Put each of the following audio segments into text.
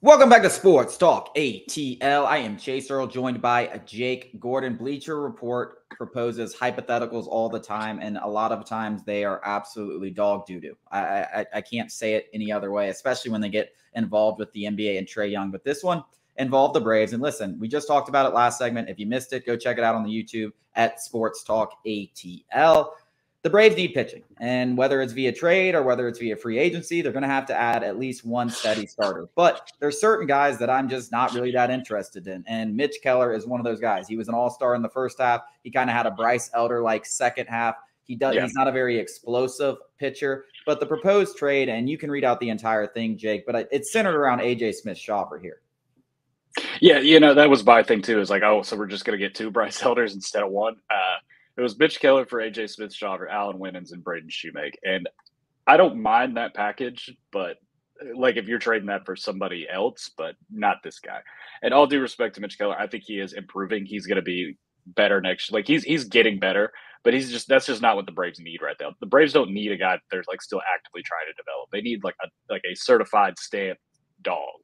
Welcome back to Sports Talk ATL. I am Chase Earl, joined by Jake Gordon. Bleacher Report proposes hypotheticals all the time, and a lot of times they are absolutely dog doo-doo. I can't say it any other way, especially when they get involved with the NBA and Trae Young. But this one involved the Braves. And listen, we just talked about it last segment. If you missed it, go check it out on the YouTube at Sports Talk ATL. The Braves need pitching, and whether it's via trade or whether it's via free agency, they're going to have to add at least one steady starter. But there's certain guys that I'm just not really that interested in, and Mitch Keller is one of those guys. He was an all-star in the first half. He kind of had a Bryce Elder-like second half. He's not a very explosive pitcher, but the proposed trade, and you can read out the entire thing, Jake, but it's centered around A.J. Smith-Shawver here. Yeah, that was my thing too. Is like, oh, so we're just going to get two Bryce Elders instead of one. It was Mitch Keller for A.J. Smith-Shawver, Alan Winans, and Braden Shoemake. And I don't mind that package, but like if you're trading that for somebody else, but not this guy. And all due respect to Mitch Keller, I think he is improving. He's going to be better next. Like he's getting better, but that's just not what the Braves need right now. The Braves don't need a guy that they're like still actively trying to develop. They need like a certified stamp dog.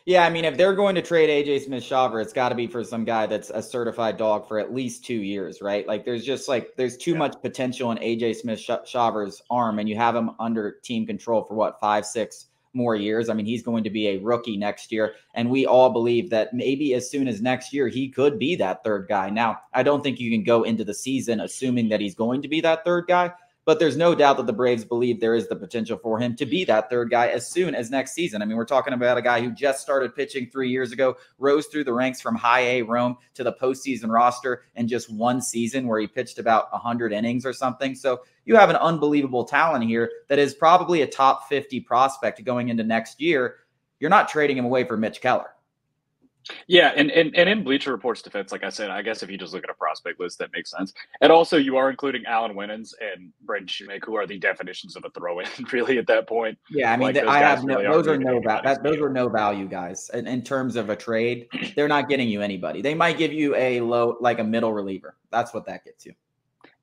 Yeah, I mean, if they're going to trade A.J. Smith-Shawver, it's got to be for some guy that's a certified dog for at least 2 years, right? Like, there's too much potential in A.J. Smith-Shawver's arm, and you have him under team control for, 5-6 more years? I mean, he's going to be a rookie next year, and we all believe that maybe as soon as next year, he could be that third guy. Now, I don't think you can go into the season assuming that he's going to be that third guy, but there's no doubt that the Braves believe there is the potential for him to be that third guy as soon as next season. I mean, we're talking about a guy who just started pitching 3 years ago, rose through the ranks from high A Rome to the postseason roster in just one season where he pitched about 100 innings or something. So you have an unbelievable talent here that is probably a top 50 prospect going into next year. You're not trading him away for Mitch Keller. Yeah, and in Bleacher Report's defense, like I said, I guess if you just look at a prospect list, that makes sense. And also, you are including Alan Winans and Braden Shoemake, who are the definitions of a throw-in, really, at that point. Yeah, I mean, those are no value guys in terms of a trade. They're not getting you anybody. They might give you a middle reliever. That's what that gets you.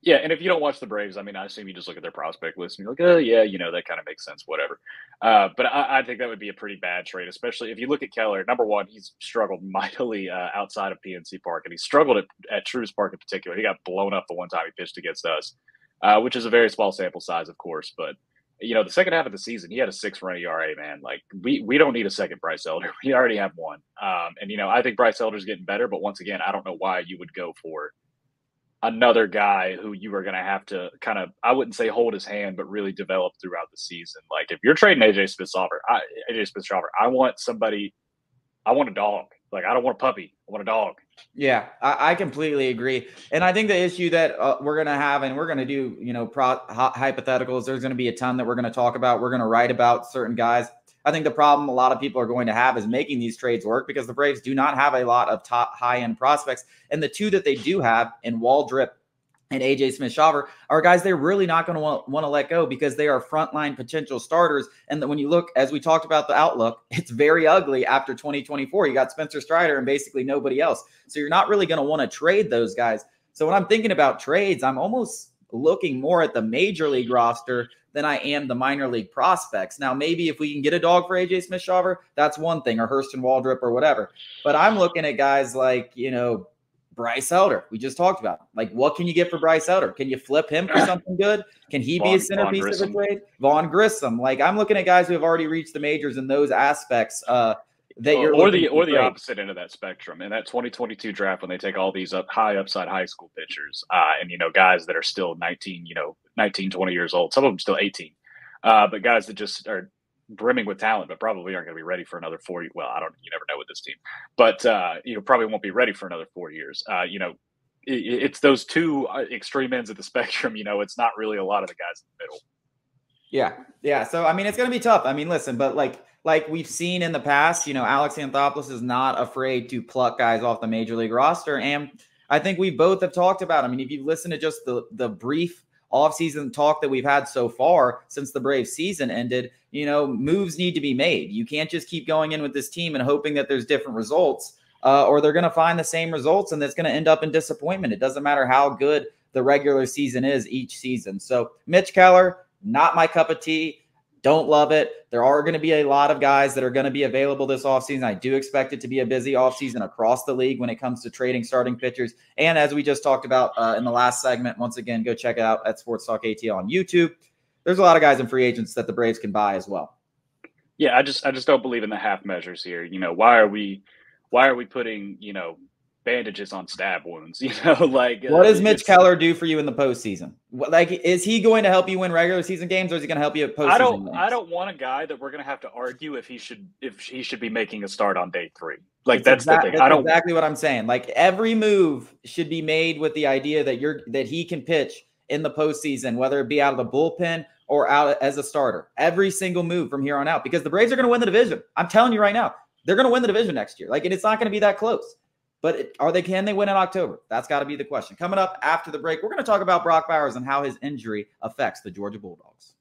Yeah, and if you don't watch the Braves, I mean, I assume you just look at their prospect list and you're like, oh, yeah, that kind of makes sense, whatever. But I think that would be a pretty bad trade, especially if you look at Keller. Number one, he's struggled mightily outside of PNC Park, and he struggled at Truist Park in particular. He got blown up the one time he pitched against us, which is a very small sample size, of course. But, the second half of the season, he had a 6-run ERA, man. Like, we don't need a second Bryce Elder. We already have one. And I think Bryce Elder's getting better, but once again, I don't know why you would go for another guy who you are going to have to kind of, I wouldn't say hold his hand, but really develop throughout the season. Like if you're trading A.J. Smith-Shawver, I want a dog. Like I don't want a puppy. I want a dog. Yeah, I completely agree. And I think the issue that we're going to have, and we're going to do, hypotheticals, there's going to be a ton that we're going to talk about. We're going to write about certain guys. I think the problem a lot of people are going to have is making these trades work because the Braves do not have a lot of top high-end prospects. And the two that they do have in Waldrop and A.J. Smith-Shawver are guys they're really not going to want to let go because they are frontline potential starters. And when you look, as we talked about the outlook, it's very ugly after 2024. You got Spencer Strider and basically nobody else. So you're not really going to want to trade those guys. So when I'm thinking about trades, I'm almost looking more at the major league roster than I am the minor league prospects. Now, maybe if we can get a dog for A.J. Smith-Shawver, that's one thing, or Hurston Waldrop or whatever. But I'm looking at guys like, Bryce Elder. We just talked about. Like, what can you get for Bryce Elder? Can you flip him for something good? Can he be a centerpiece of a trade? Vaughn Grissom. Like, I'm looking at guys who have already reached the majors in those aspects. Or the opposite end of that spectrum in that 2022 draft when they take all these high upside high school pitchers and guys that are still 19 20 years old, some of them still 18, but guys that just are brimming with talent but probably aren't going to be ready for another 4 years. Well, you never know with this team, but probably won't be ready for another 4 years. It's those two extreme ends of the spectrum. It's not really a lot of the guys in the middle. Yeah. So I mean, it's going to be tough. I mean, listen, but like we've seen in the past, Alex Anthopoulos is not afraid to pluck guys off the major league roster. And I think we both have talked about, I mean, if you've listened to just the brief offseason talk that we've had so far since the Braves season ended, moves need to be made. You can't just keep going in with this team and hoping that there's different results or they're going to find the same results and that's going to end up in disappointment. It doesn't matter how good the regular season is each season. So Mitch Keller, not my cup of tea. Don't love it. There are going to be a lot of guys that are going to be available this offseason. I do expect it to be a busy offseason across the league when it comes to trading starting pitchers. And as we just talked about in the last segment, once again, go check it out at Sports Talk ATL on YouTube. There's a lot of guys in free agents that the Braves can buy as well. Yeah, I just don't believe in the half measures here. Why are we putting, bandages on stab wounds? Like what does Mitch Keller do for you in the postseason? Like, is he going to help you win regular season games, or is he going to help you at postseason games? I don't want a guy that we're going to have to argue if he should be making a start on day 3. Like that's the thing. That's exactly what I'm saying. Like every move should be made with the idea that he can pitch in the postseason, whether it be out of the bullpen or out as a starter. Every single move from here on out, because the Braves are going to win the division. I'm telling you right now, they're going to win the division next year. Like, and it's not going to be that close. But can they win in October? That's got to be the question. Coming up after the break, we're going to talk about Brock Bowers and how his injury affects the Georgia Bulldogs.